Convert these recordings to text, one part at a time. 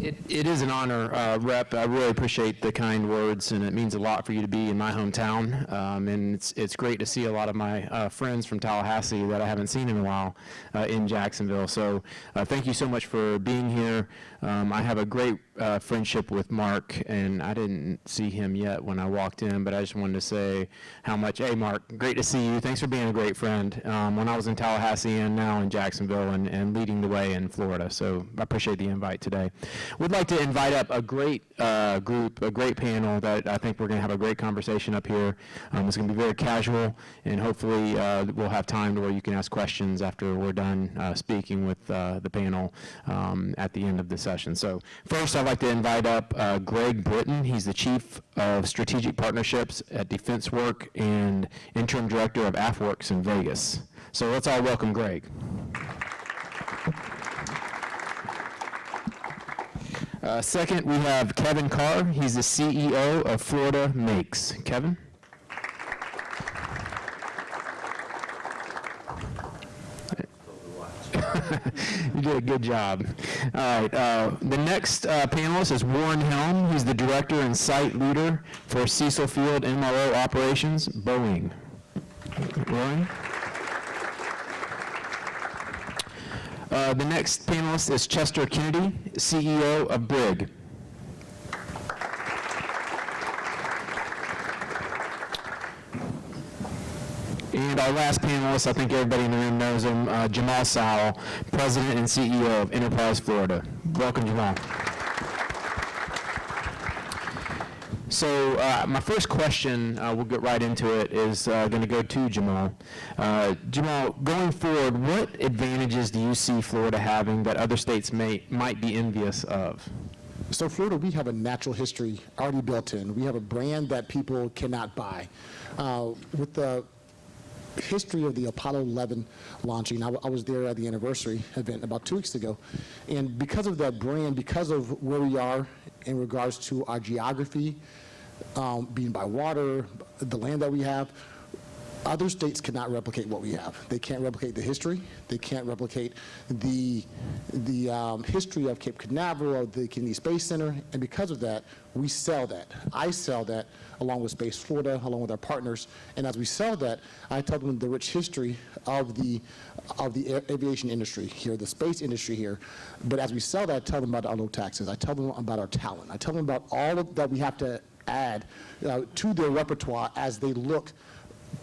It is an honor, Rep. I really appreciate the kind words, and it means a lot for you to be in my hometown. And it's great to see a lot of my friends from Tallahassee that I haven't seen in a while in Jacksonville. So thank you so much for being here. I have a great friendship with Mark, and I didn't see him yet when I walked in, but I just wanted to say how much, hey, Mark, great to see you. Thanks for being a great friend when I was in Tallahassee and now in Jacksonville and leading the way in Florida. So I appreciate the invite today. We'd like to invite up a great group, a great panel that I think we're going to have a great conversation up here. It's going to be very casual, and hopefully we'll have time to where you can ask questions after we're done speaking with the panel at the end of the session. So first, I'd like to invite up Greg Britton. He's the Chief of Strategic Partnerships at Defense Work and Interim Director of AFWorks in Vegas. So let's all welcome Greg. Second, we have Kevin Carr. He's the CEO of Florida Makes. Kevin? You did a good job. All right. The next panelist is Warren Helm. He's the Director and Site Leader for Cecil Field MRO Operations, Boeing. Warren? The next panelist is Chester Kennedy, CEO of Brig. And our last panelist, I think everybody in the room knows him, Jamal Sowell, President and CEO of Enterprise Florida. Welcome, Jamal. So my first question, we'll get right into it, is going to go to Jamal. Jamal, going forward, what advantages do you see Florida having that other states might be envious of? So Florida, we have a natural history already built in. We have a brand that people cannot buy. With the history of the Apollo 11 launching, I was there at the anniversary event about 2 weeks ago. And because of that brand, because of where we are in regards to our geography, being by water, the land that we have, other states cannot replicate what we have. They can't replicate the history. They can't replicate the history of Cape Canaveral, of the Kennedy Space Center, and because of that, we sell that. I sell that along with Space Florida, along with our partners, and as we sell that, I tell them the rich history of the aviation industry here, the space industry here, but as we sell that, I tell them about our low taxes. I tell them about our talent. I tell them about all of that we have to add to their repertoire as they look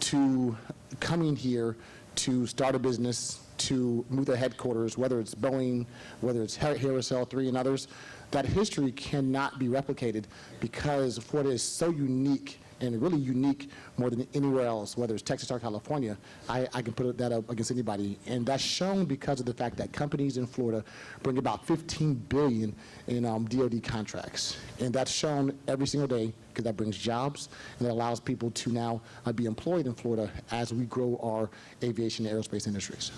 to coming here to start a business, to move their headquarters, whether it's Boeing, whether it's Harris L3 and others. That history cannot be replicated because Florida is so unique and really unique more than anywhere else, whether it's Texas or California. I can put that up against anybody. And that's shown because of the fact that companies in Florida bring about $15 billion in DoD contracts. And that's shown every single day because that brings jobs and it allows people to now be employed in Florida as we grow our aviation and aerospace industries.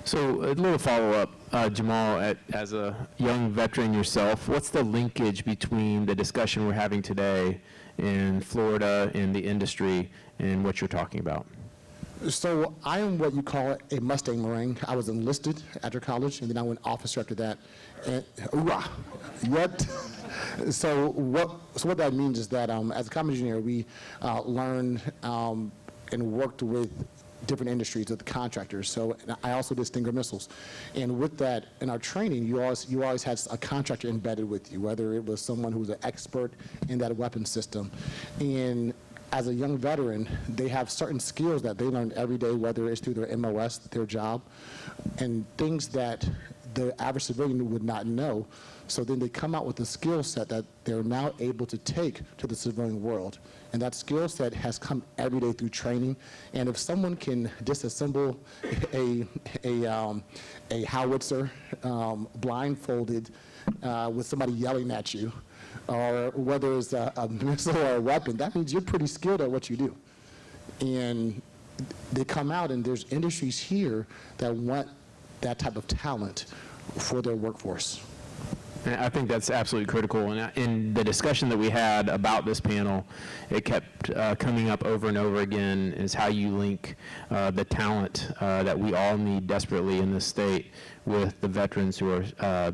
So a little follow-up, Jamal, as a young veteran yourself, what's the linkage between the discussion we're having today in Florida and the industry and what you're talking about? So I am what you call a Mustang Marine. I was enlisted after college, and then I went officer after that. And hoorah! Yet, so what that means is that as a combat engineer, we learned and worked with different industries, with the contractors. So I also did Stinger missiles. And with that, in our training, you always had a contractor embedded with you, whether it was someone who was an expert in that weapon system. And as a young veteran, they have certain skills that they learn every day, whether it's through their MOS, their job, and things that the average civilian would not know. So then they come out with a skill set that they're now able to take to the civilian world. And that skill set has come every day through training. And if someone can disassemble a howitzer blindfolded with somebody yelling at you, or whether it's a missile or a weapon, that means you're pretty skilled at what you do. And they come out, and there's industries here that want that type of talent for their workforce. And I think that's absolutely critical. And in the discussion that we had about this panel, it kept coming up over and over again is how you link the talent that we all need desperately in this state with the veterans who are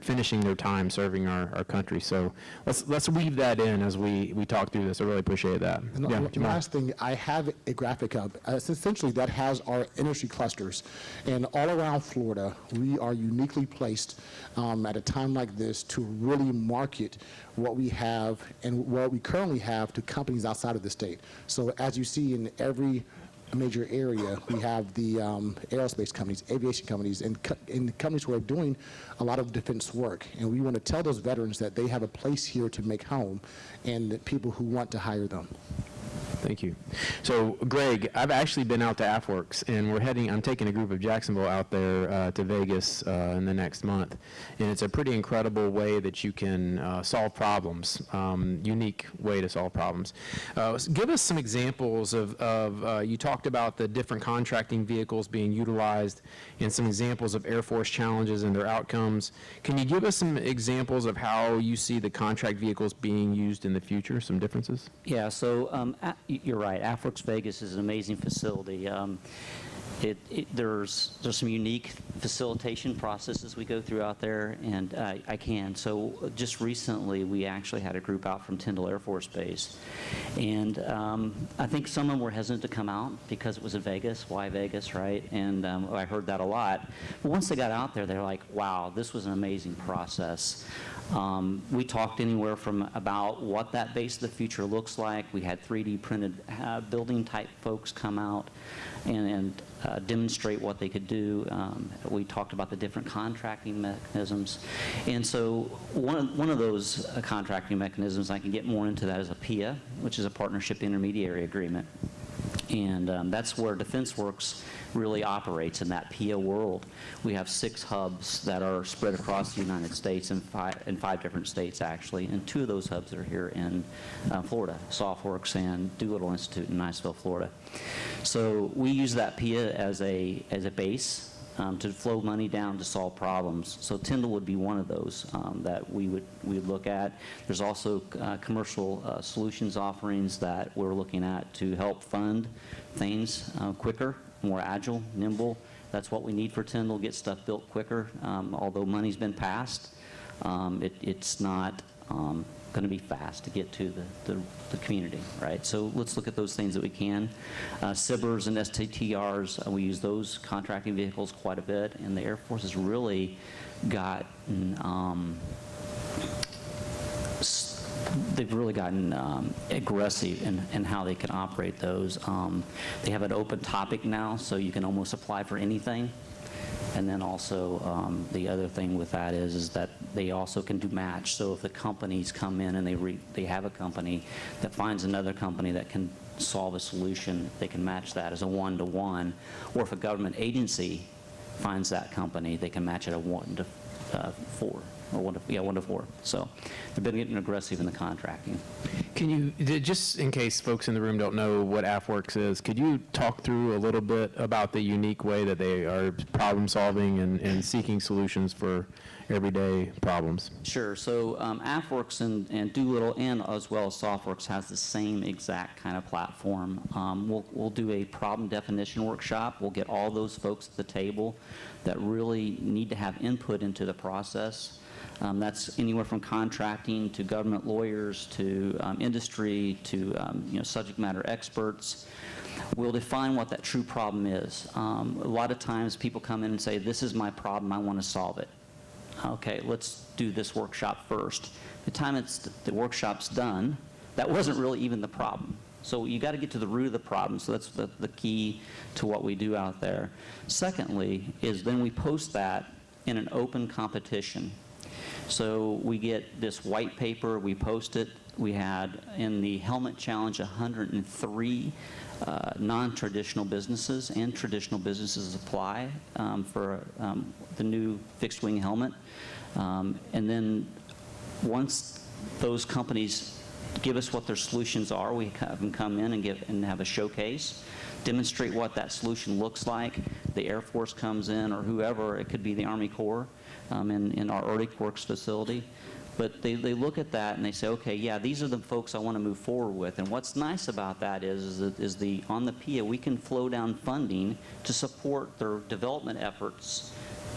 finishing their time serving our country. So let's weave that in as we talk through this. I really appreciate that. And Yeah, the Jamal. last thing, I have a graphic up. Essentially, that has our industry clusters. And all around Florida, we are uniquely placed at a time like this to really market what we have and what we currently have to companies outside of the state. So as you see in every major area, we have the aerospace companies, aviation companies, and companies who are doing a lot of defense work. And we want to tell those veterans that they have a place here to make home and that people who want to hire them. Thank you. So, Greg, I've actually been out to AFWorks, and I'm taking a group of Jacksonville out there to Vegas in the next month. And it's a pretty incredible way that you can solve problems, unique way to solve problems. Give us some examples of you talked about the different contracting vehicles being utilized and some examples of Air Force challenges and their outcomes. Can you give us some examples of how you see the contract vehicles being used in the future, some differences? Yeah, so you're right. AFWorks Vegas is an amazing facility. There's some unique facilitation processes we go through out there, and I can. So just recently, we actually had a group out from Tyndall Air Force Base, and I think some of them were hesitant to come out because it was in Vegas. Why Vegas, right? And I heard that a lot. But once they got out there, they're like, wow, this was an amazing process. We talked anywhere from about what that base of the future looks like. We had 3D printed building type folks come out and demonstrate what they could do. We talked about the different contracting mechanisms. And so one of those contracting mechanisms, I can get more into that, is a PIA, which is a Partnership Intermediary Agreement. And that's where DefenseWorks really operates, in that PIA world. We have 6 hubs that are spread across the United States, in five different states, actually. And 2 of those hubs are here in Florida, SOFWorks and Doolittle Institute in Niceville, Florida. So we use that PIA as a base to flow money down to solve problems. So Tyndall would be one of those that we would look at. There's also commercial solutions offerings that we're looking at to help fund things quicker, more agile, nimble. That's what we need for Tyndall, get stuff built quicker. Although money's been passed, it's not going to be fast to get to the community, right? So let's look at those things that we can. SBIRs and STTRs, we use those contracting vehicles quite a bit, and the Air Force has really gotten, they've really gotten aggressive in how they can operate those. They have an open topic now, so you can almost apply for anything. And then also the other thing with that is that they also can do match. So if the companies come in and they have a company that finds another company that can solve a solution, they can match that as a 1-to-1. Or if a government agency finds that company, they can match it at 1-to-4. Or 1-to-4. So they've been getting aggressive in the contracting. Can you, just in case folks in the room don't know what AFWorks is, could you talk through a little bit about the unique way that they are problem solving and seeking solutions for everyday problems? Sure. So AFWorks and Doolittle, and as well as SOFWorks, has the same exact kind of platform. We'll do a problem definition workshop. We'll get all those folks at the table that really need to have input into the process. That's anywhere from contracting to government lawyers to industry to subject matter experts. We'll define what that true problem is. A lot of times people come in and say, this is my problem, I want to solve it. Okay, let's do this workshop first. By the time the workshop's done, that wasn't really even the problem. So you got to get to the root of the problem. So that's the key to what we do out there. Secondly is then we post that in an open competition. So we get this white paper, we post it. We had in the Helmet Challenge 103 non-traditional businesses and traditional businesses apply for the new fixed wing helmet. And then once those companies give us what their solutions are, we have them come in and have a showcase, demonstrate what that solution looks like. The Air Force comes in, or whoever, it could be the Army Corps, in our Arctic Works facility. But they look at that and they say, okay, yeah, these are the folks I want to move forward with. And what's nice about that is on the PIA, we can flow down funding to support their development efforts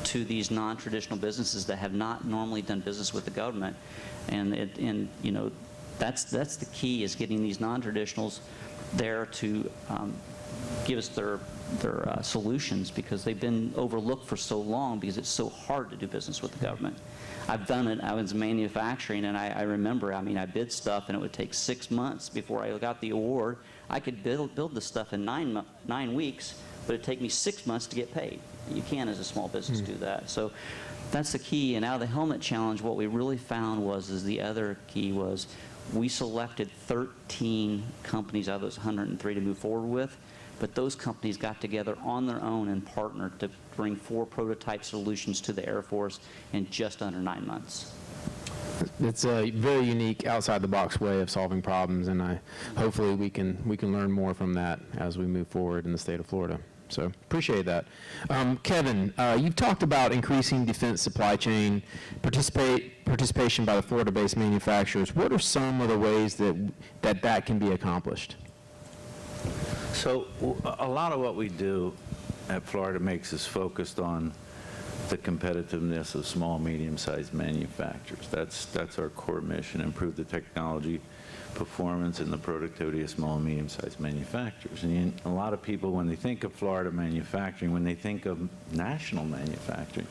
to these non-traditional businesses that have not normally done business with the government. And you know, that's the key, is getting these non-traditionals there to give us their solutions, because they've been overlooked for so long because it's so hard to do business with the government. I've done it. I was in manufacturing, and I remember, I mean, I bid stuff, and it would take 6 months before I got the award. I could build the stuff in 9 weeks, but it'd take me 6 months to get paid. You can't, as a small business, do that. So that's the key. And out of the Helmet Challenge, what we really found is the other key was we selected 13 companies out of those 103 to move forward with. But those companies got together on their own and partnered to bring 4 prototype solutions to the Air Force in just under 9 months. It's a very unique, outside-the-box way of solving problems, and hopefully we can learn more from that as we move forward in the state of Florida. So appreciate that. Kevin, you've talked about increasing defense supply chain participation by the Florida-based manufacturers. What are some of the ways that can be accomplished? So a lot of what we do at Florida makes us focused on the competitiveness of small, medium-sized manufacturers. That's our core mission: improve the technology, performance, and the productivity of small and medium-sized manufacturers. And a lot of people, when they think of Florida manufacturing, when they think of national manufacturing,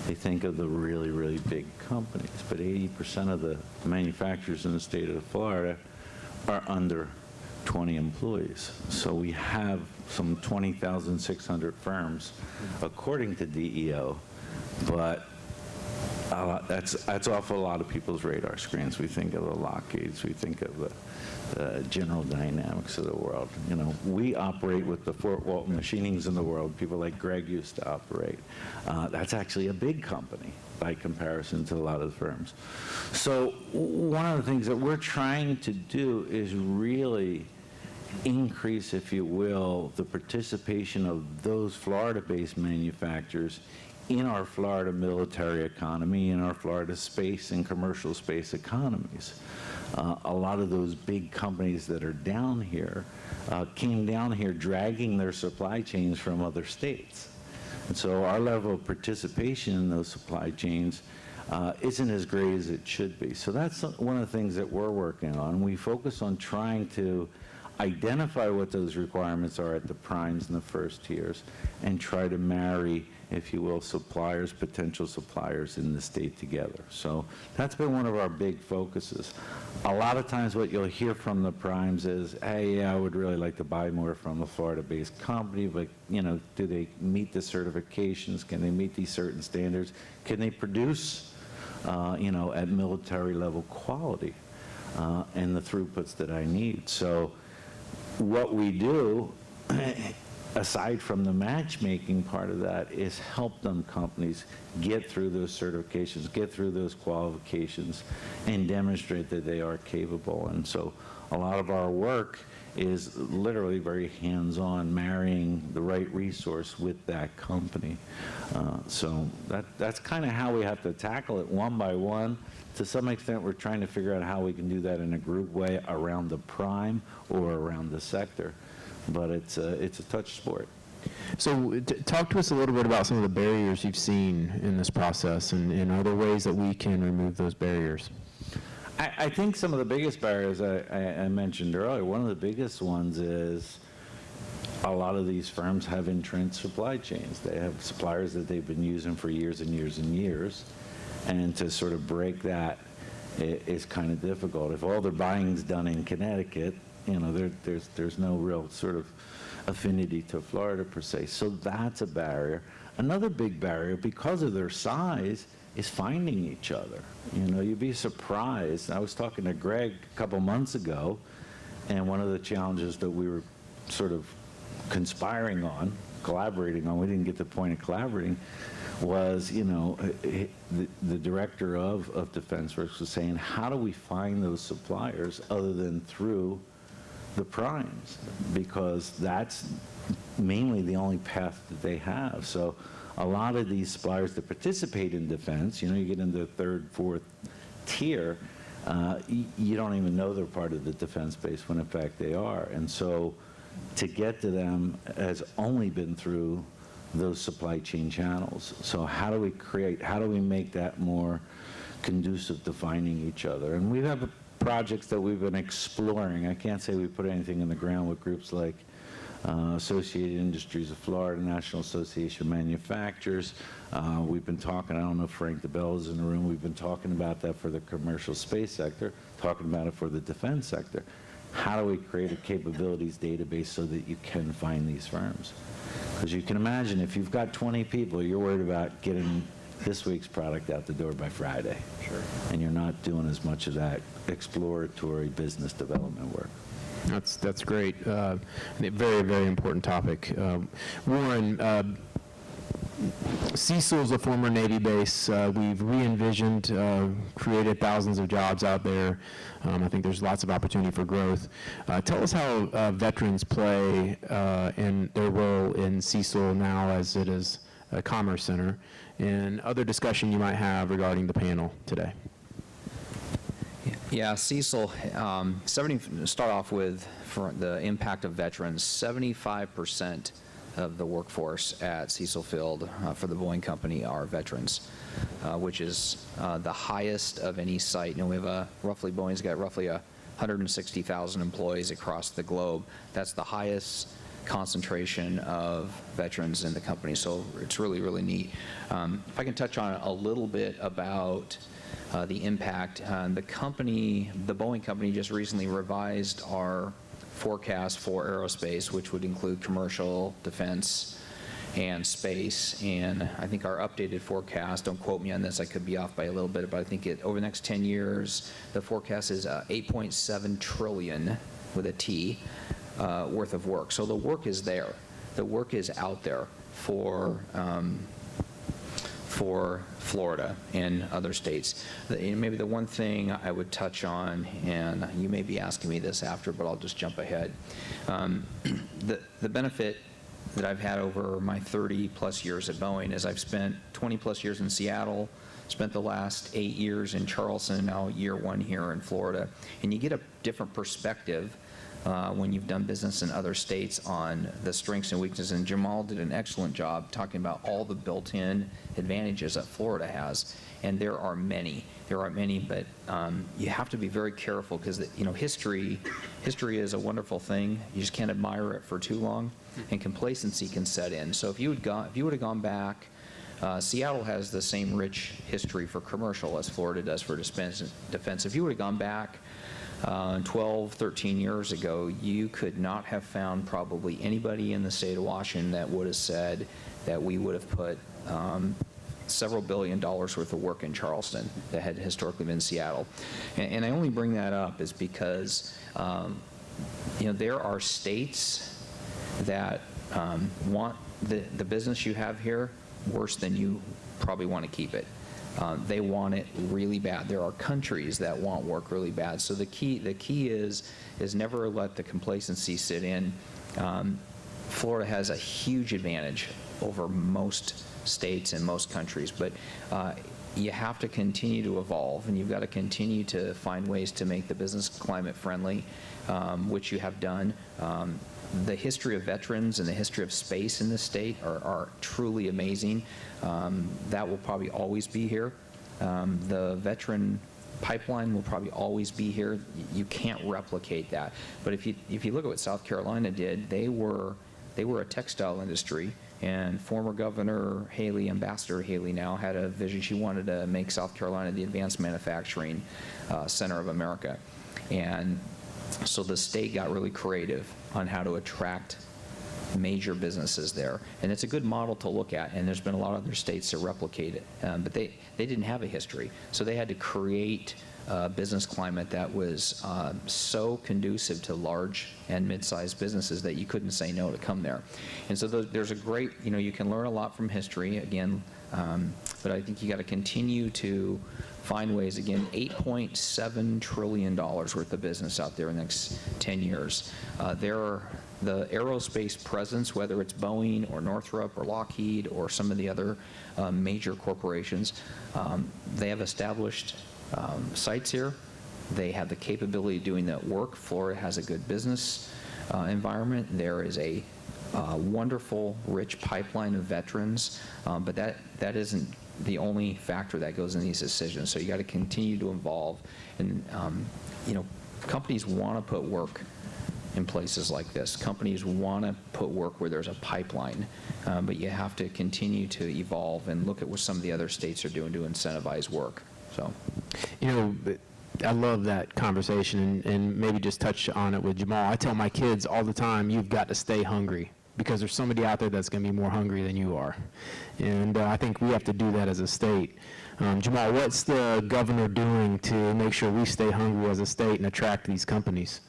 they think of the really, really big companies. But 80% of the manufacturers in the state of Florida are under 20 employees. So we have some 20,600 firms, according to DEO, but that's off a lot of people's radar screens. We think of the Lockheeds, we think of the General Dynamics of the world. You know, we operate with the Fort Walton Machinings in the world. People like Greg used to operate. That's actually a big company by comparison to a lot of the firms. So one of the things that we're trying to do is really increase, if you will, the participation of those Florida-based manufacturers in our Florida military economy, in our Florida space and commercial space economies. A lot of those big companies that are down here came down here dragging their supply chains from other states. And so our level of participation in those supply chains isn't as great as it should be. So that's one of the things that we're working on. We focus on trying to identify what those requirements are at the primes and the first tiers, and try to marry, if you will, suppliers, potential suppliers in the state together. So that's been one of our big focuses. A lot of times what you'll hear from the primes is, hey, yeah, I would really like to buy more from a Florida-based company, but, you know, do they meet the certifications? Can they meet these certain standards? Can they produce, you know, at military level quality and the throughputs that I need? So what we do, aside from the matchmaking part of that, is help them companies get through those certifications, get through those qualifications, and demonstrate that they are capable. And so a lot of our work is literally very hands-on, marrying the right resource with that company. So that's kind of how we have to tackle it one by one. To some extent, we're trying to figure out how we can do that in a group way around the prime or around the sector. But it's a touch sport. So talk to us a little bit about some of the barriers you've seen in this process, and are there ways that we can remove those barriers? I think some of the biggest barriers I mentioned earlier, one of the biggest ones is a lot of these firms have entrenched supply chains. They have suppliers that they've been using for years and years and years, and to sort of break that is kind of difficult. If all their buying's done in Connecticut, you know, there's no real sort of affinity to Florida per se. So that's a barrier. Another big barrier, because of their size, is finding each other. You know, you'd be surprised. I was talking to Greg a couple months ago, and one of the challenges that we were sort of conspiring on, collaborating on, we didn't get to the point of collaborating, was, you know, the director of Defense Works was saying, how do we find those suppliers other than through the primes? Because that's mainly the only path that they have. So a lot of these suppliers that participate in defense, you get into the third, fourth tier, you don't even know they're part of the defense base when in fact they are. And so to get to them has only been through those supply chain channels. So how do we make that more conducive to finding each other? And we have projects that we've been exploring. I can't say we put anything in the ground with groups like Associated Industries of Florida, National Association of Manufacturers. We've been talking, I don't know if Frank DeBell is in the room, we've been talking about that for the commercial space sector, talking about it for the defense sector. How do we create a capabilities database so that you can find these firms? Because you can imagine if you've got 20 people, you're worried about getting this week's product out the door by Friday. Sure. And you're not doing as much of that exploratory business development work. That's great. Very, very important topic. Warren, Cecil is a former Navy base. We've re-envisioned, created thousands of jobs out there. I think there's lots of opportunity for growth. Tell us how veterans play in their role in Cecil now as it is a commerce center, and other discussion you might have regarding the panel today. Yeah, Cecil, start off with for the impact of veterans. 75% of the workforce at Cecil Field for the Boeing Company are veterans, which is the highest of any site. We have Boeing's got roughly 160,000 employees across the globe. That's the highest concentration of veterans in the company, so it's really, really neat. If I can touch on a little bit about the impact. The Boeing Company just recently revised our forecast for aerospace, which would include commercial, defense, and space. And I think our updated forecast, don't quote me on this, I could be off by a little bit, but I think over the next 10 years, the forecast is 8.7 trillion with a T worth of work. So the work is there. The work is out there for Florida and other states. Maybe the one thing I would touch on, and you may be asking me this after, but I'll just jump ahead. The benefit that I've had over my 30-plus years at Boeing is I've spent 20-plus years in Seattle, spent the last 8 years in Charleston, now year 1 here in Florida. And you get a different perspective when you've done business in other states on the strengths and weaknesses. And Jamal did an excellent job talking about all the built-in advantages that Florida has. And there are many, but you have to be very careful because history is a wonderful thing. You just can't admire it for too long, and complacency can set in. So if you would have gone back, Seattle has the same rich history for commercial as Florida does for defense. If you would have gone back 12, 13 years ago, you could not have found probably anybody in the state of Washington that would have said that we would have put several $1 billion worth of work in Charleston that had historically been Seattle. And I only bring that up is because there are states that want the business you have here worse than you probably want to keep it. They want it really bad. There are countries that want work really bad. So the key is never let the complacency sit in. Florida has a huge advantage over most states and most countries, but you have to continue to evolve, and you've got to continue to find ways to make the business climate friendly, which you have done. The history of veterans and the history of space in this state are truly amazing. That will probably always be here. The veteran pipeline will probably always be here. You can't replicate that. But if you look at what South Carolina did, they were a textile industry, and former Governor Haley, Ambassador Haley now, had a vision. She wanted to make South Carolina the advanced manufacturing center of America. And so the state got really creative on how to attract major businesses there. And it's a good model to look at, and there's been a lot of other states that replicate it. But they didn't have a history, so they had to create a business climate that was so conducive to large and mid-sized businesses that you couldn't say no to come there. And so there's a great, you can learn a lot from history, again, but I think you got to continue to find ways, again, $8.7 trillion worth of business out there in the next 10 years. The aerospace presence, whether it's Boeing or Northrop or Lockheed or some of the other major corporations, they have established sites here. They have the capability of doing that work. Florida has a good business environment. There is a wonderful, rich pipeline of veterans, but that isn't the only factor that goes in these decisions. So you got to continue to evolve, and companies want to put work in places like this. Companies want to put work where there's a pipeline, but you have to continue to evolve and look at what some of the other states are doing to incentivize work. So, I love that conversation, and maybe just touch on it with Jamal. I tell my kids all the time, you've got to stay hungry, because there's somebody out there that's going to be more hungry than you are. And I think we have to do that as a state. Jamal, what's the governor doing to make sure we stay hungry as a state and attract these companies?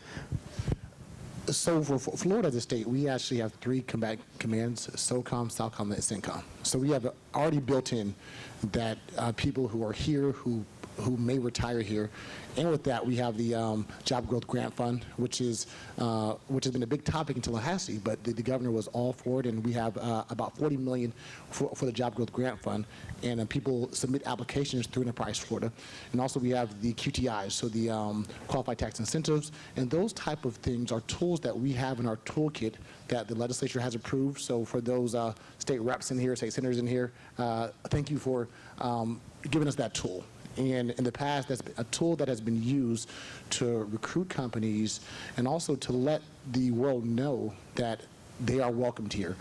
So for Florida as a state, we actually have 3 combat commands: SOCOM, SOUTHCOM, and CENTCOM. So we have already built in that people who are here who may retire here. And with that, we have the Job Growth Grant Fund, which has been a big topic in Tallahassee, but the governor was all for it, and we have about $40 million for the Job Growth Grant Fund, and people submit applications through Enterprise Florida. And also we have the QTIs, so the Qualified Tax Incentives, and those type of things are tools that we have in our toolkit that the legislature has approved. So for those state reps in here, state senators in here, thank you for giving us that tool. And in the past, that's a tool that has been used to recruit companies and also to let the world know that they are welcomed here.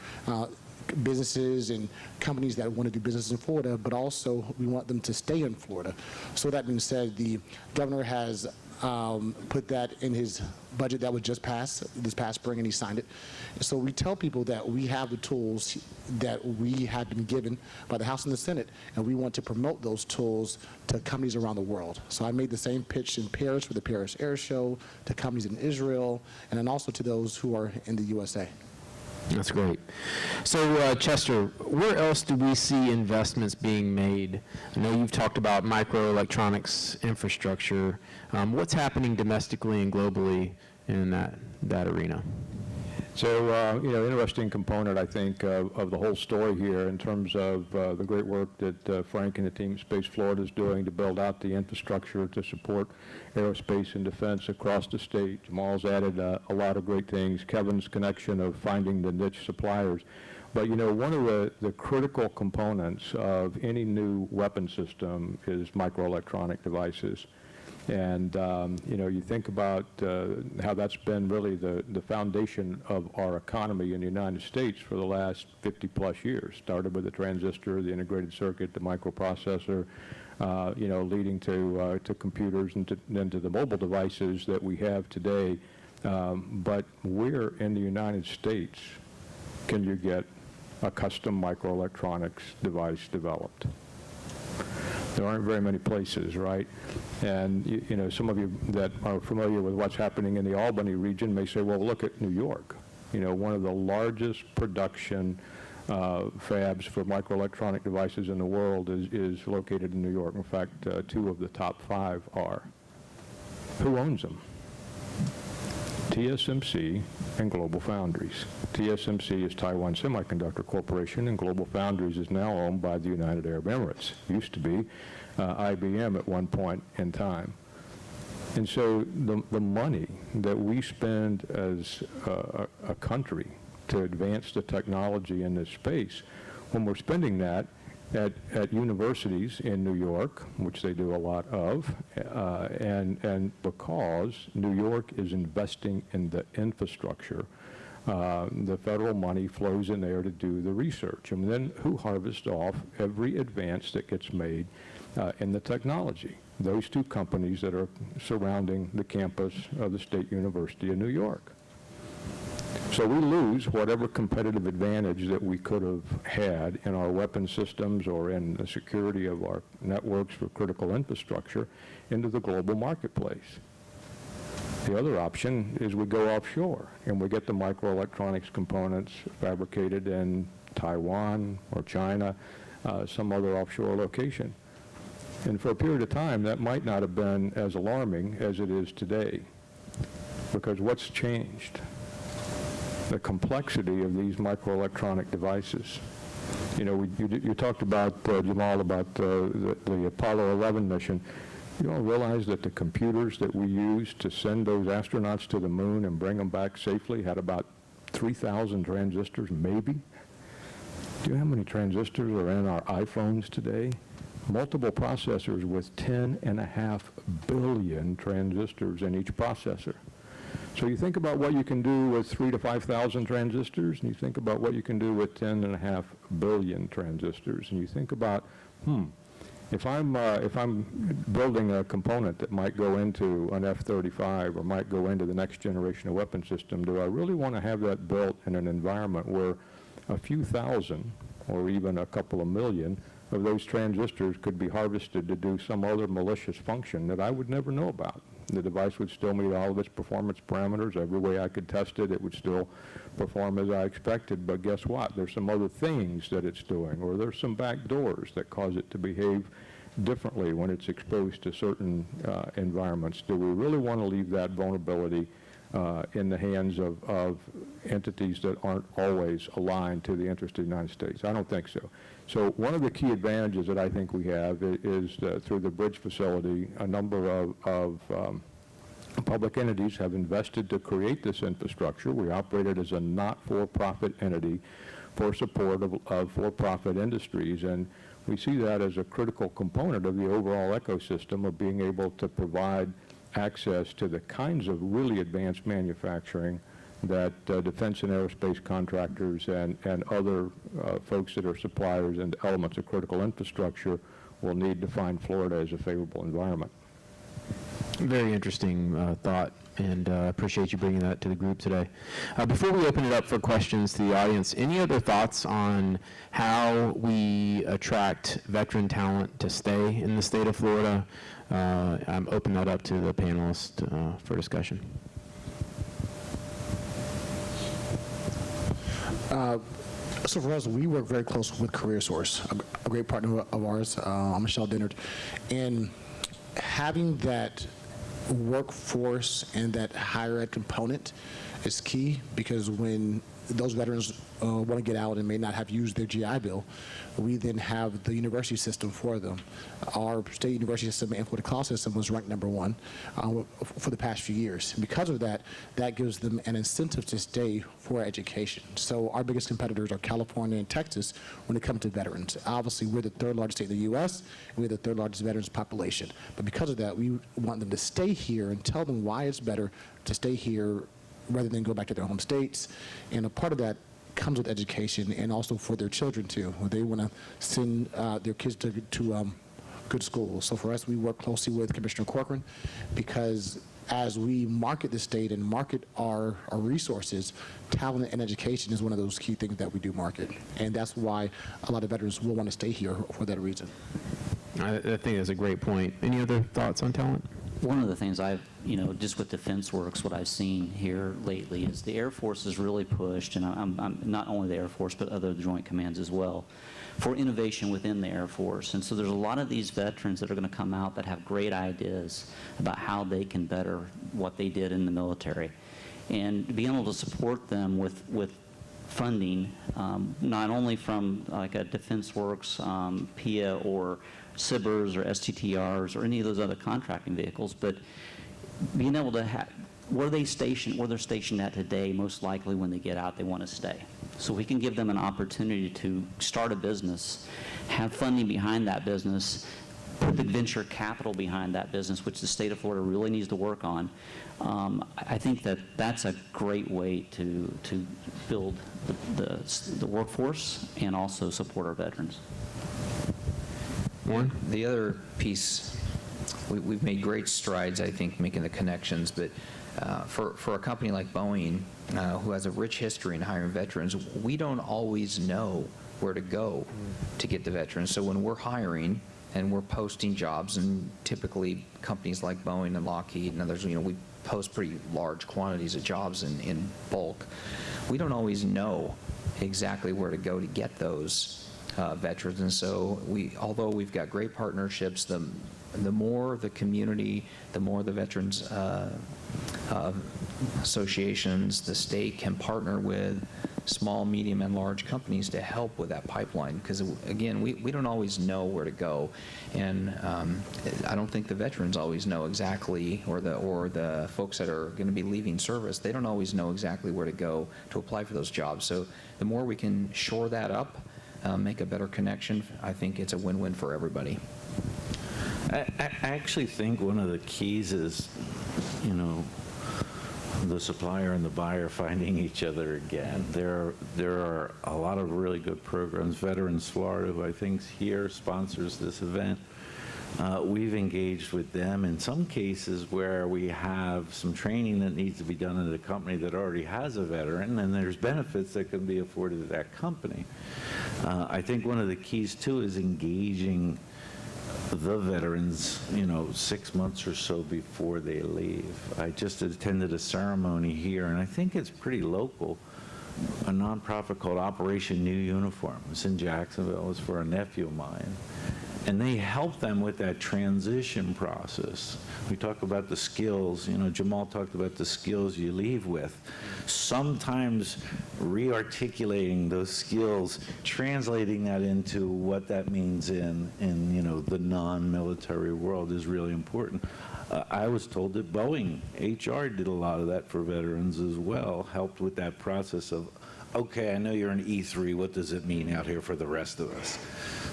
Businesses and companies that want to do business in Florida, but also we want them to stay in Florida. So that being said, the governor has put that in his budget that was just passed this past spring, and he signed it. So we tell people that we have the tools that we have been given by the House and the Senate, and we want to promote those tools to companies around the world. So I made the same pitch in Paris for the Paris Air Show, to companies in Israel, and then also to those who are in the USA. That's great. So, Chester, where else do we see investments being made? I know you've talked about microelectronics infrastructure. What's happening domestically and globally in that arena? So, interesting component, I think, of the whole story here in terms of the great work that Frank and the team at Space Florida is doing to build out the infrastructure to support aerospace and defense across the state. Jamal's added a lot of great things. Kevin's connection of finding the niche suppliers. But, one of the critical components of any new weapon system is microelectronic devices. And, you think about how that's been really the foundation of our economy in the United States for the last 50-plus years. Started with the transistor, the integrated circuit, the microprocessor, leading to computers and then to the mobile devices that we have today. But where in the United States can you get a custom microelectronics device developed? There aren't very many places, right? And, some of you that are familiar with what's happening in the Albany region may say, well, look at New York. One of the largest production fabs for microelectronic devices in the world is located in New York. In fact, 2 of the top 5 are. Who owns them? TSMC and Global Foundries. TSMC is Taiwan Semiconductor Corporation, and Global Foundries is now owned by the United Arab Emirates. Used to be IBM at one point in time. And so the money that we spend as a country to advance the technology in this space, when we're spending that at universities in New York, which they do a lot of, and because New York is investing in the infrastructure, the federal money flows in there to do the research. And then who harvests off every advance that gets made in the technology? Those 2 companies that are surrounding the campus of the State University of New York. So we lose whatever competitive advantage that we could have had in our weapon systems or in the security of our networks for critical infrastructure into the global marketplace. The other option is we go offshore and we get the microelectronics components fabricated in Taiwan or China, some other offshore location. And for a period of time, that might not have been as alarming as it is today, because what's changed? The complexity of these microelectronic devices. You know, you talked about, Jamal, about the Apollo 11 mission. You all realize that the computers that we used to send those astronauts to the moon and bring them back safely had about 3,000 transistors, maybe? Do you know how many transistors are in our iPhones today? Multiple processors with 10.5 billion transistors in each processor. So you think about what you can do with 3,000 to 5,000 transistors, and you think about what you can do with 10.5 billion transistors, and you think about, if I'm building a component that might go into an F-35 or might go into the next generation of weapon system, do I really want to have that built in an environment where a few thousand or even a couple of million of those transistors could be harvested to do some other malicious function that I would never know about? The device would still meet all of its performance parameters. Every way I could test it, it would still perform as I expected. But guess what? There's some other things that it's doing, or there's some back doors that cause it to behave differently when it's exposed to certain environments. Do we really want to leave that vulnerability in the hands of entities that aren't always aligned to the interest of the United States? I don't think so. So one of the key advantages that I think we have is through the bridge facility, a number of public entities have invested to create this infrastructure. We operate it as a not-for-profit entity for support of for-profit industries, and we see that as a critical component of the overall ecosystem of being able to provide access to the kinds of really advanced manufacturing that defense and aerospace contractors and other folks that are suppliers and elements of critical infrastructure will need to find Florida as a favorable environment. Very interesting thought, and appreciate you bringing that to the group today. Before we open it up for questions to the audience, any other thoughts on how we attract veteran talent to stay in the state of Florida? I'm opening that up to the panelists for discussion. So for us, we work very close with CareerSource, a great partner of ours, Michelle Dennard, and having that workforce and that higher ed component is key, because when those veterans want to get out and may not have used their GI Bill, we then have the university system for them. Our state university system and Florida College system was ranked #1 for the past few years. Because of that, that gives them an incentive to stay for education. So our biggest competitors are California and Texas when it comes to veterans. Obviously, we're the third largest state in the U.S., and we're the third largest veterans population. But because of that, we want them to stay here and tell them why it's better to stay here rather than go back to their home states. And a part of that comes with education, and also for their children too. They want to send their kids to good schools. So for us, we work closely with Commissioner Corcoran, because as we market the state and market our resources, talent and education is one of those key things that we do market. And that's why a lot of veterans will want to stay here for that reason. I think that's a great point. Any other thoughts on talent? One of the things I've, just with Defense Works, what I've seen here lately is the Air Force has really pushed, and I'm not only the Air Force, but other joint commands as well, for innovation within the Air Force. And so there's a lot of these veterans that are going to come out that have great ideas about how they can better what they did in the military. And being able to support them with funding, not only from like a Defense Works, PIA, or SBIRs or STTRs or any of those other contracting vehicles, but being able to have, where they're stationed at today, most likely when they get out, they want to stay. So we can give them an opportunity to start a business, have funding behind that business, put the venture capital behind that business, which the state of Florida really needs to work on. I think that that's a great way to build the workforce and also support our veterans. Warren? The other piece, we've made great strides, I think, making the connections, but for a company like Boeing, who has a rich history in hiring veterans, we don't always know where to go to get the veterans. So when we're hiring and we're posting jobs, and typically companies like Boeing and Lockheed and others, we post pretty large quantities of jobs in bulk, we don't always know exactly where to go to get those veterans. And so although we've got great partnerships, the more the community, the more the veterans associations, the state can partner with small, medium, and large companies to help with that pipeline. Because again, we don't always know where to go, and I don't think the veterans always know exactly, or the folks that are going to be leaving service, they don't always know exactly where to go to apply for those jobs. So the more we can shore that up, make a better connection, I think it's a win-win for everybody. I actually think one of the keys is, the supplier and the buyer finding each other again. There are a lot of really good programs. Veterans Florida, who I think here sponsors this event, we've engaged with them in some cases where we have some training that needs to be done at a company that already has a veteran, and there's benefits that can be afforded to that company. I think one of the keys, too, is engaging the veterans, 6 months or so before they leave. I just attended a ceremony here, and I think it's pretty local, a nonprofit called Operation New Uniform. It's in Jacksonville. It's for a nephew of mine. And they help them with that transition process. We talk about the skills, Jamal talked about the skills you leave with. Sometimes re-articulating those skills, translating that into what that means in the non-military world is really important. I was told that Boeing HR did a lot of that for veterans as well, helped with that process of, okay, I know you're an E3, what does it mean out here for the rest of us?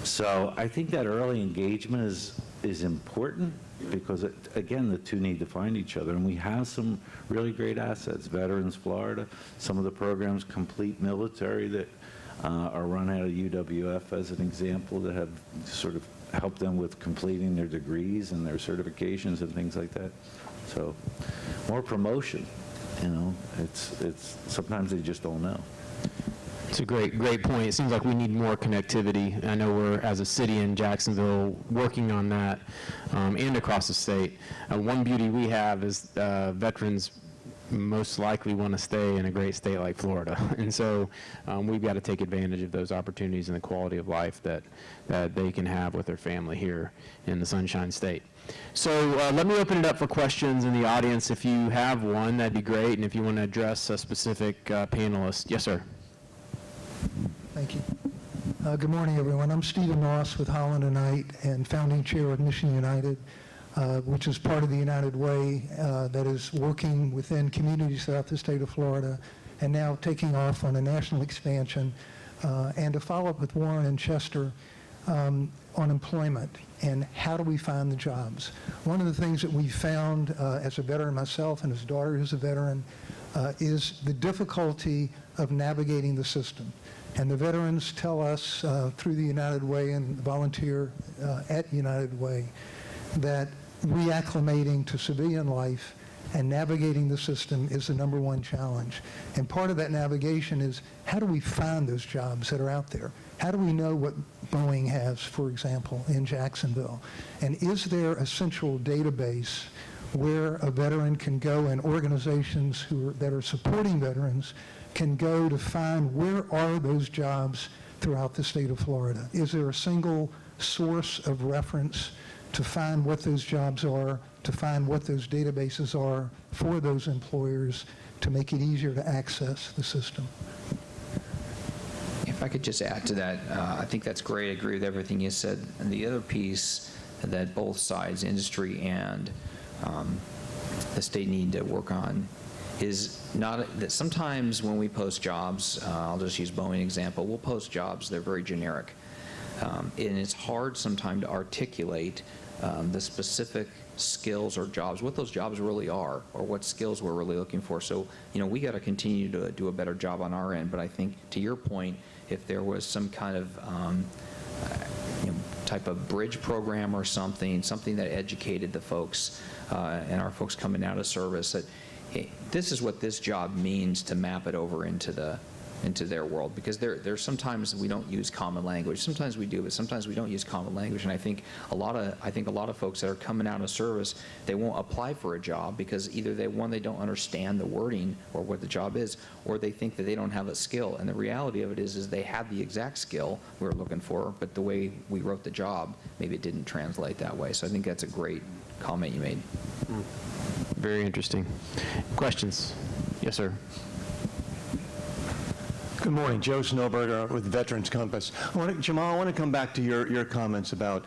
So I think that early engagement is important because, again, the two need to find each other. And we have some really great assets. Veterans Florida, some of the programs, Complete Military, that are run out of UWF as an example, that have sort of helped them with completing their degrees and their certifications and things like that. So more promotion, it's sometimes they just don't know. It's a great point. It seems like we need more connectivity. I know we're, as a city in Jacksonville, working on that and across the state. One beauty we have is veterans most likely want to stay in a great state like Florida. And so we've got to take advantage of those opportunities and the quality of life that they can have with their family here in the Sunshine State. So let me open it up for questions in the audience. If you have one, that'd be great. And if you want to address a specific panelist. Yes, sir. Thank you. Good morning, everyone. I'm Stephen Ross with Holland and Knight and founding chair of Mission United, which is part of the United Way that is working within communities throughout the state of Florida and now taking off on a national expansion. And to follow up with Warren and Chester on employment and how do we find the jobs. One of the things that we found as a veteran myself and his daughter who's a veteran is the difficulty of navigating the system. And the veterans tell us through the United Way and volunteer at United Way that reacclimating to civilian life and navigating the system is the number one challenge. And part of that navigation is how do we find those jobs that are out there? How do we know what Boeing has, for example, in Jacksonville? And is there a central database where a veteran can go and organizations that are supporting veterans can go to find where are those jobs throughout the state of Florida? Is there a single source of reference to find what those jobs are, to find what those databases are for those employers to make it easier to access the system? If I could just add to that, I think that's great. I agree with everything you said. And the other piece that both sides, industry and the state need to work on is not that sometimes when we post jobs, I'll just use Boeing example, we'll post jobs, they're very generic. And it's hard sometimes to articulate the specific skills or jobs, what those jobs really are, or what skills we're really looking for. So, we got to continue to do a better job on our end. But I think, to your point, if there was some kind of type of bridge program or something that educated the folks and our folks coming out of service that, hey, this is what this job means, to map it over into the into their world, because there's sometimes we don't use common language. Sometimes we do, but sometimes we don't use common language. And I think a lot of folks that are coming out of service, they won't apply for a job because either they don't understand the wording or what the job is, or they think that they don't have a skill. And the reality of it is they have the exact skill we were looking for, but the way we wrote the job, maybe it didn't translate that way. So I think that's a great comment you made. Very interesting. Questions? Yes, sir. Good morning, Joe Snowberger with Veterans Compass. Jamal, I want to come back to your comments about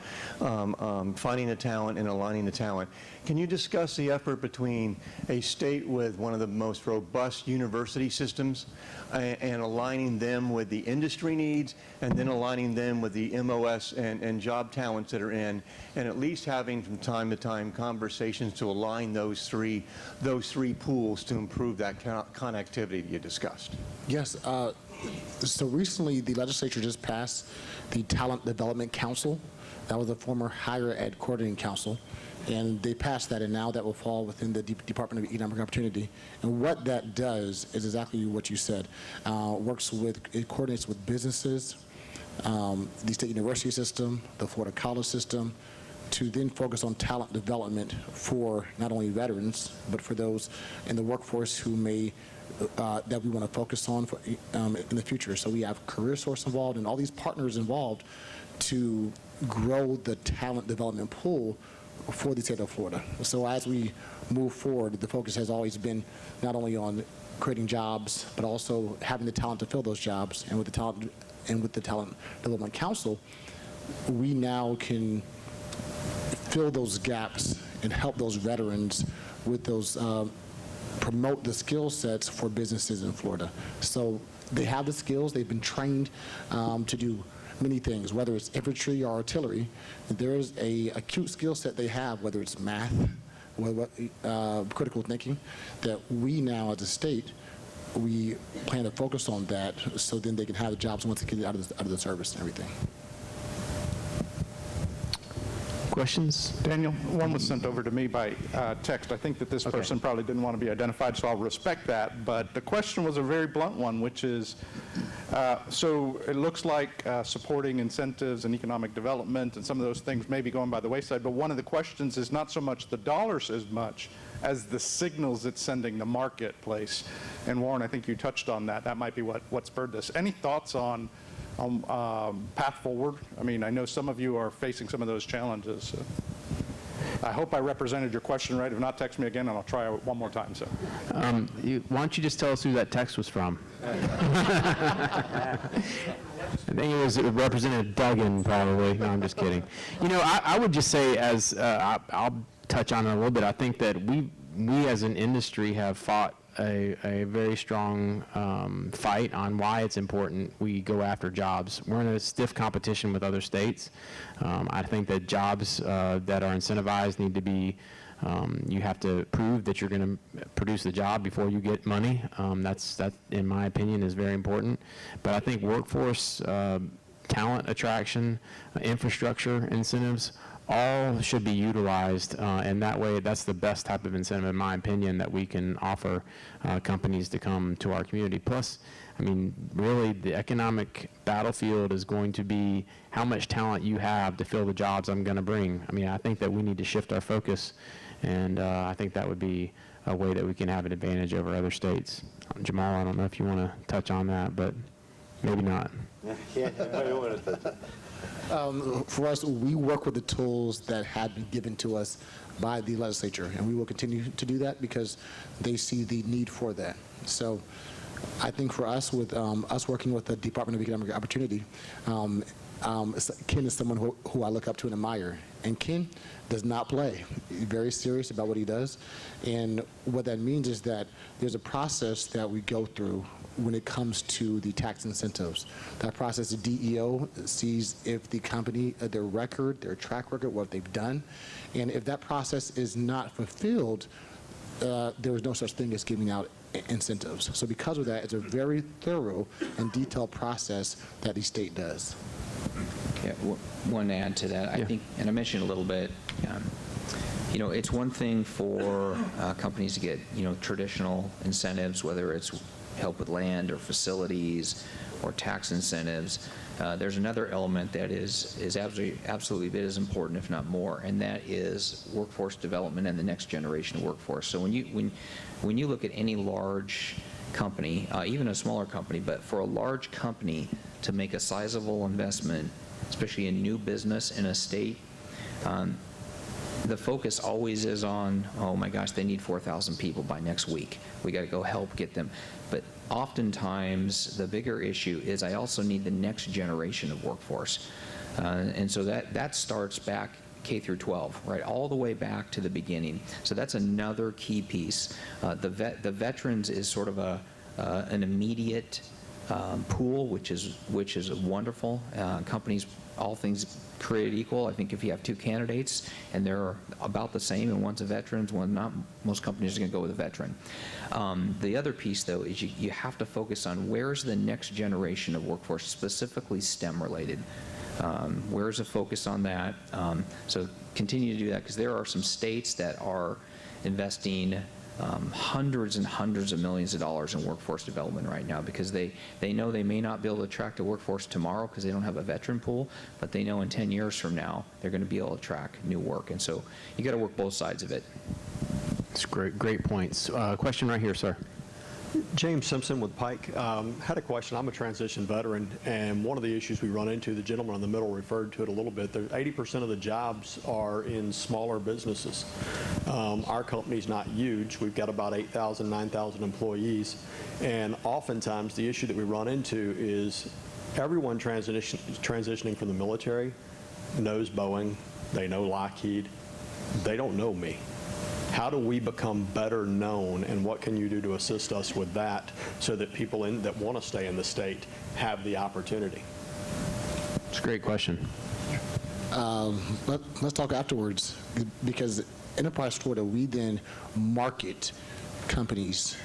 finding the talent and aligning the talent. Can you discuss the effort between a state with one of the most robust university systems and aligning them with the industry needs, and then aligning them with the MOS and job talents that are in, and at least having from time to time conversations to align those three pools to improve that connectivity you discussed? Yes. So recently, the legislature just passed the Talent Development Council. That was the former Higher Ed Coordinating Council. And they passed that, and now that will fall within the Department of Economic Opportunity. And what that does is exactly what you said. It coordinates with businesses, the state university system, the Florida college system, to then focus on talent development for not only veterans, but for those in the workforce who may that we want to focus on in the future. So we have Career Source involved and all these partners involved to grow the talent development pool for the state of Florida. So as we move forward, the focus has always been not only on creating jobs, but also having the talent to fill those jobs. And with the Talent Development Council, we now can fill those gaps and help those veterans with those promote the skill sets for businesses in Florida. So they have the skills, they've been trained to do many things, whether it's infantry or artillery. There is a acute skill set they have, whether it's math, critical thinking, that we now as a state, we plan to focus on that so then they can have the jobs once they get out of the service and everything. Questions? Daniel, one was sent over to me by text. I think that this person probably didn't want to be identified, so I'll respect that. But the question was a very blunt one, which is, so it looks like supporting incentives and economic development and some of those things may be going by the wayside, but one of the questions is not so much the dollars as much as the signals it's sending the marketplace. And Warren, I think you touched on that. That might be what spurred this. Any thoughts on path forward? I mean, I know some of you are facing some of those challenges. So I hope I represented your question right. If not, text me again, and I'll try it one more time. So, Why don't you just tell us who that text was from? I think it was Representative Duggan, probably. No, I'm just kidding. You know, I would just say, as I'll touch on it a little bit, I think that we as an industry have fought a very strong fight on why it's important we go after jobs. We're in a stiff competition with other states. I think that jobs that are incentivized need to be, you have to prove that you're going to produce the job before you get money. That, in my opinion, is very important. But I think workforce, talent attraction, infrastructure incentives, all should be utilized, and that way, that's the best type of incentive, in my opinion, that we can offer companies to come to our community. Plus, I mean, really, the economic battlefield is going to be how much talent you have to fill the jobs I'm going to bring. I mean, I think that we need to shift our focus, and I think that would be a way that we can have an advantage over other states. Jamal, I don't know if you want to touch on that, but maybe not. For us, we work with the tools that have been given to us by the legislature, and we will continue to do that because they see the need for that. So I think for us, with us working with the Department of Economic Opportunity, Ken is someone who I look up to and admire. And Ken does not play. He's very serious about what he does. And what that means is that there's a process that we go through when it comes to the tax incentives. That process, the DEO sees if the company, their record, their track record, what they've done. And if that process is not fulfilled, there is no such thing as giving out incentives. So because of that, it's a very thorough and detailed process that the state does. Yeah, one to add to that, I think, and I mentioned a little bit, you know, it's one thing for companies to get, you know, traditional incentives, whether it's help with land or facilities or tax incentives. There's another element that is absolutely bit as important, if not more, and that is workforce development and the next generation of workforce. So when you look at any large company, even a smaller company, but for a large company to make a sizable investment, especially in new business in a state, the focus always is on, oh my gosh, they need 4,000 people by next week. We got to go help get them. But oftentimes, the bigger issue is I also need the next generation of workforce. And so that starts back K through 12, right, all the way back to the beginning. So that's another key piece. The veterans is sort of an immediate pool, which is wonderful. Companies, all things created equal, I think if you have two candidates and they're about the same and one's a veteran, one's not, most companies are going to go with a veteran. The other piece, though, is you have to focus on where's the next generation of workforce, specifically STEM related. Where's a focus on that? So continue to do that, because there are some states that are investing hundreds and hundreds of millions of dollars in workforce development right now, because they know they may not be able to attract a workforce tomorrow because they don't have a veteran pool, but they know in 10 years from now they're going to be able to attract new work. And so you got to work both sides of it. It's great points. Question right here, sir. James Simpson with Pike. Had a question. I'm a transition veteran, and one of the issues we run into, the gentleman in the middle referred to it a little bit, 80% of the jobs are in smaller businesses. Our company's not huge. We've got about 8,000, 9,000 employees, and oftentimes the issue that we run into is everyone transitioning from the military knows Boeing, they know Lockheed, they don't know me. How do we become better known, and what can you do to assist us with that so that people that want to stay in the state have the opportunity? It's a great question. Let's talk afterwards, because Enterprise Florida, we then market companies.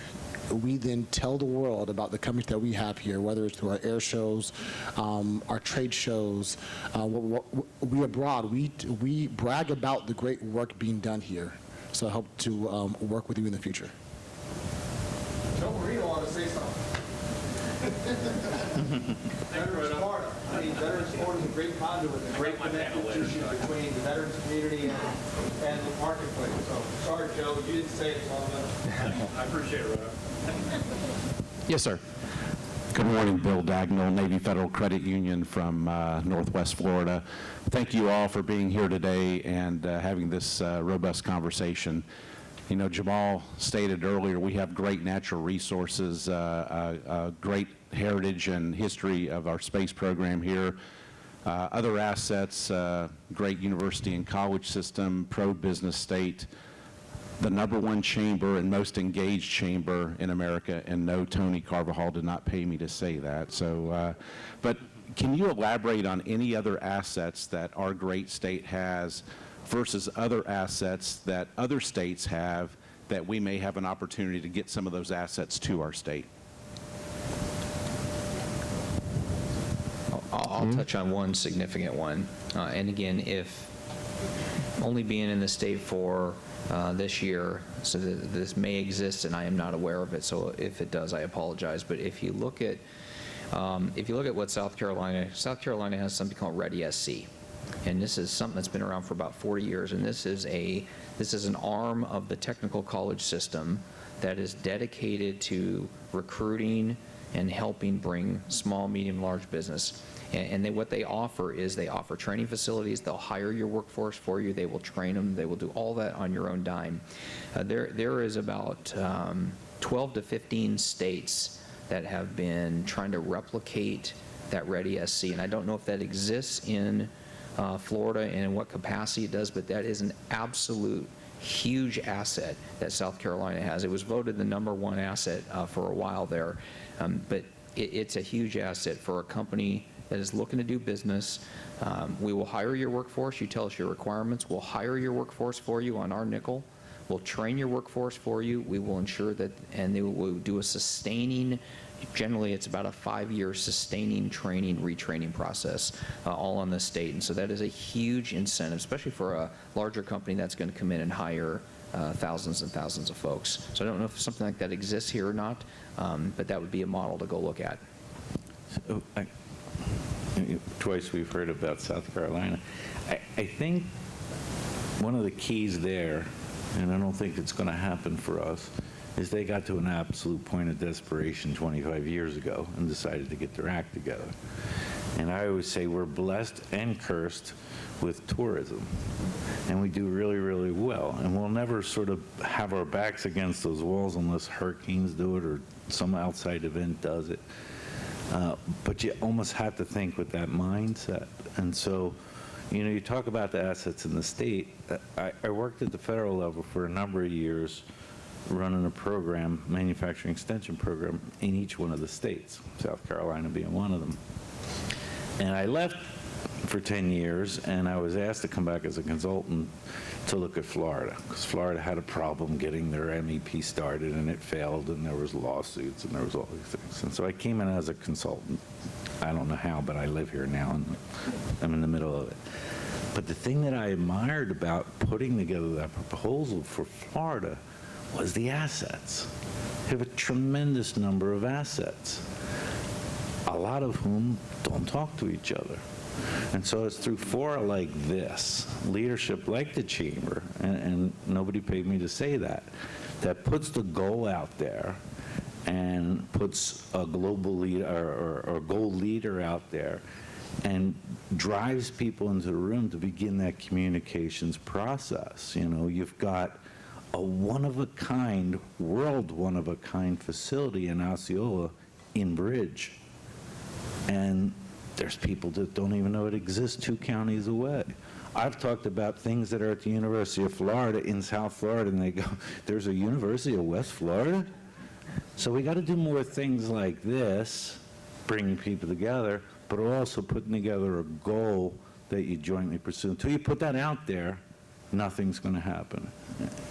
We then tell the world about the companies that we have here, whether it's through our air shows, our trade shows. We abroad, we brag about the great work being done here. So I hope to work with you in the future. Joe Marino ought to say something. Veterans Florida. I mean, Veterans Florida is a great conduit, a great connective tissue between the veterans community and the marketplace. So, sorry, Joe, you didn't say it, so I'm gonna. I appreciate it, Rob. Yes, sir. Good morning, Bill Dagnall, Navy Federal Credit Union from Northwest Florida. Thank you all for being here today and having this robust conversation. You know, Jamal stated earlier, we have great natural resources, great heritage and history of our space program here. Other assets, great university and college system, pro-business state, the #1 chamber and most engaged chamber in America, and no, Tony Carvajal did not pay me to say that. So, but can you elaborate on any other assets that our great state has versus other assets that other states have that we may have an opportunity to get some of those assets to our state? I'll touch on one significant one. And again, if only being in the state for this year, so that this may exist and I am not aware of it, so if it does, I apologize. But if you look at what South Carolina has something called Ready SC, and this is something that's been around for about 40 years, and this is an arm of the technical college system that is dedicated to recruiting and helping bring small, medium, large business. And what they offer is they offer training facilities. They'll hire your workforce for you. They will train them. They will do all that on your own dime. There is about 12 to 15 states that have been trying to replicate that Ready SC. And I don't know if that exists in Florida and in what capacity it does, but that is an absolute huge asset that South Carolina has. It was voted the #1 asset for a while there, but it's a huge asset for a company that is looking to do business. We will hire your workforce. You tell us your requirements. We'll hire your workforce for you on our nickel. We'll train your workforce for you. We will ensure that, and they will do a sustaining, generally it's about a 5-year sustaining training, retraining process, all on the state. And so that is a huge incentive, especially for a larger company that's going to come in and hire thousands and thousands of folks. So I don't know if something like that exists here or not, but that would be a model to go look at. So, twice we've heard about South Carolina. I think one of the keys there, and I don't think it's going to happen for us, is they got to an absolute point of desperation 25 years ago and decided to get their act together. And I always say we're blessed and cursed with tourism. And we do really, really well. And we'll never sort of have our backs against those walls unless hurricanes do it or some outside event does it. But you almost have to think with that mindset. And so, you know, you talk about the assets in the state. I worked at the federal level for a number of years running a program, manufacturing extension program, in each one of the states, South Carolina being one of them. And I left for 10 years, and I was asked to come back as a consultant to look at Florida, because Florida had a problem getting their MEP started, and it failed, and there was lawsuits, and there was all these things. And so I came in as a consultant. I don't know how, but I live here now, and I'm in the middle of it. But the thing that I admired about putting together that proposal for Florida was the assets. They have a tremendous number of assets, a lot of whom don't talk to each other. And so it's through fora like this, leadership like the Chamber, and nobody paid me to say that, that puts the goal out there and puts a global leader or goal leader out there and drives people into the room to begin that communications process. You know, you've got a one-of-a-kind, world one-of-a-kind facility in Osceola in Bridge. And there's people that don't even know it exists 2 counties away. I've talked about things that are at the University of Florida in South Florida, and they go, there's a University of West Florida? So we got to do more things like this, bringing people together, but also putting together a goal that you jointly pursue. Until you put that out there, nothing's going to happen.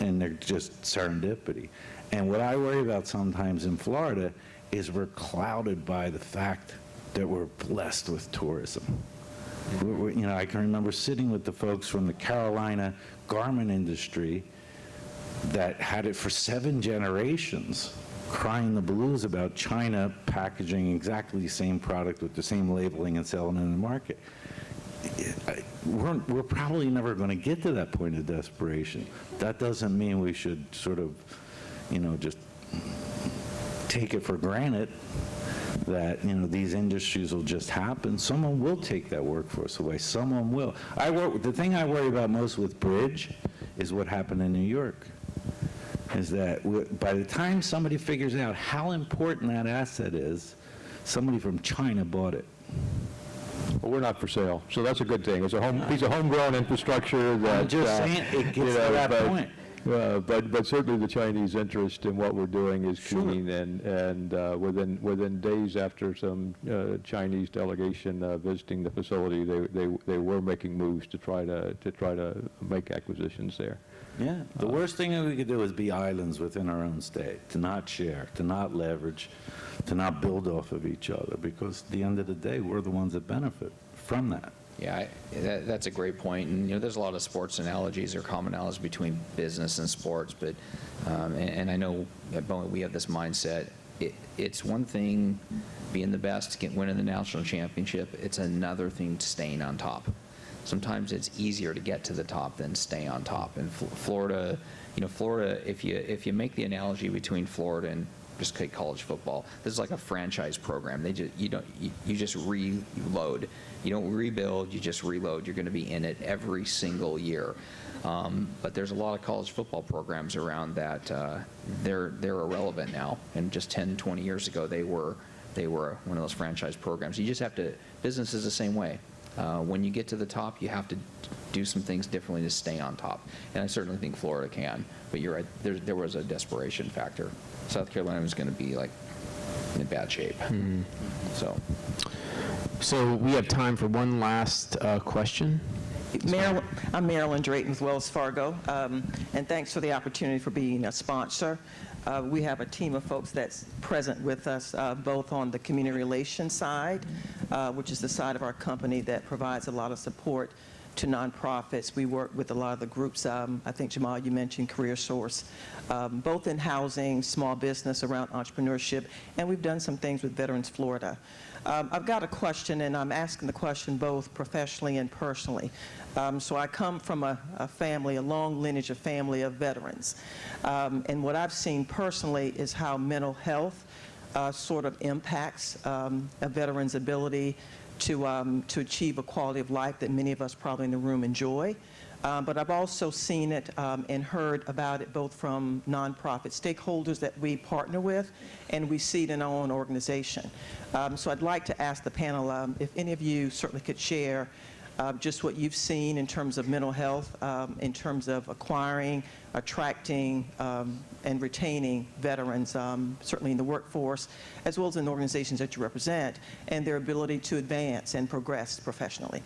And they're just serendipity. And what I worry about sometimes in Florida is we're clouded by the fact that we're blessed with tourism. You know, I can remember sitting with the folks from the Carolina garment industry that had it for 7 generations, crying the blues about China packaging exactly the same product with the same labeling and selling it in the market. We're probably never going to get to that point of desperation. That doesn't mean we should sort of, you know, just take it for granted that, you know, these industries will just happen. Someone will take that workforce away. Someone will. The thing I worry about most with Bridge is what happened in New York. Is that by the time somebody figures out how important that asset is, somebody from China bought it. Well, we're not for sale, so that's a good thing. It's a piece of homegrown infrastructure that... I'm just saying, it gets to that point. But certainly the Chinese interest in what we're doing is keen, and within days after some Chinese delegation visiting the facility, they were making moves to try to make acquisitions there. Yeah, the worst thing that we could do is be islands within our own state, to not share, to not leverage, to not build off of each other, because at the end of the day, we're the ones that benefit from that. Yeah, that's a great point. And, you know, there's a lot of sports analogies or commonalities between business and sports, but, and I know at Boeing we have this mindset. It's one thing being the best, winning the national championship. It's another thing staying on top. Sometimes it's easier to get to the top than stay on top. And Florida, you know, Florida, if you make the analogy between Florida and just college football, this is like a franchise program. You just reload. You don't rebuild, you just reload. You're going to be in it every single year. But there's a lot of college football programs around that they're irrelevant now. And just 10, 20 years ago, they were one of those franchise programs. You just have to. Business is the same way. When you get to the top, you have to do some things differently to stay on top. And I certainly think Florida can. But you're right, there was a desperation factor. South Carolina was going to be like in bad shape. Mm-hmm. So we have time for one last question. I'm Marilyn Drayton with Wells Fargo, and thanks for the opportunity for being a sponsor. We have a team of folks that's present with us, both on the community relations side, which is the side of our company that provides a lot of support to nonprofits. We work with a lot of the groups, I think, Jamal, you mentioned Career Source, both in housing, small business, around entrepreneurship, and we've done some things with Veterans Florida. I've got a question, and I'm asking the question both professionally and personally. So I come from a family, a long lineage of family of veterans. And what I've seen personally is how mental health sort of impacts a veteran's ability to achieve a quality of life that many of us probably in the room enjoy. But I've also seen it and heard about it both from nonprofit stakeholders that we partner with, and we see it in our own organization. So I'd like to ask the panel if any of you certainly could share just what you've seen in terms of mental health, in terms of acquiring, attracting, and retaining veterans, certainly in the workforce, as well as in organizations that you represent, and their ability to advance and progress professionally.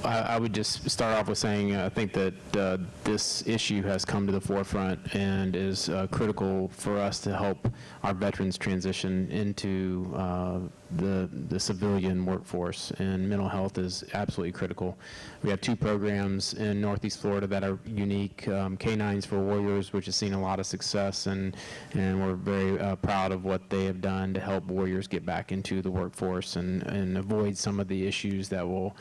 I would just start off with saying I think that this issue has come to the forefront and is critical for us to help our veterans transition into the civilian workforce, and mental health is absolutely critical. We have 2 programs in Northeast Florida that are unique, K9s for Warriors, which has seen a lot of success, and we're very proud of what they have done to help warriors get back into the workforce and avoid some of the issues that will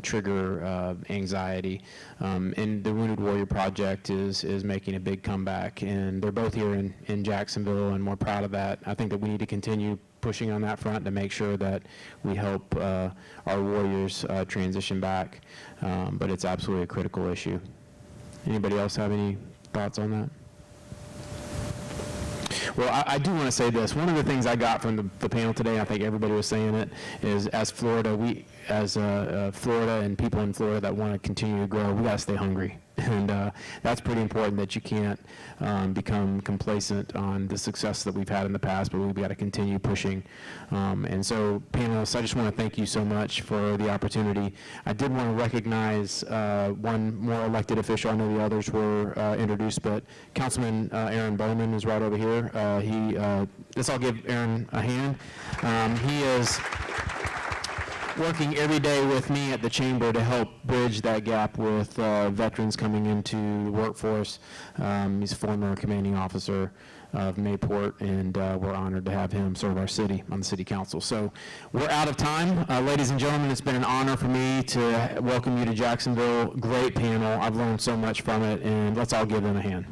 trigger anxiety. And the Wounded Warrior Project is making a big comeback, and they're both here in Jacksonville, and we're proud of that. I think that we need to continue pushing on that front to make sure that we help our warriors transition back, but it's absolutely a critical issue. Anybody else have any thoughts on that? Well, I do want to say this. One of the things I got from the panel today, I think everybody was saying it, is as Florida, Florida and people in Florida that want to continue to grow, we got to stay hungry. And that's pretty important, that you can't become complacent on the success that we've had in the past, but we've got to continue pushing. And so, panelists, I just want to thank you so much for the opportunity. I did want to recognize one more elected official. I know the others were introduced, but Councilman Aaron Bowman is right over here. Let's all give Aaron a hand. He is working every day with me at the chamber to help bridge that gap with veterans coming into the workforce. He's a former commanding officer of Mayport, and we're honored to have him serve our city on the city council. So we're out of time. Ladies and gentlemen, it's been an honor for me to welcome you to Jacksonville. Great panel. I've learned so much from it, and let's all give them a hand.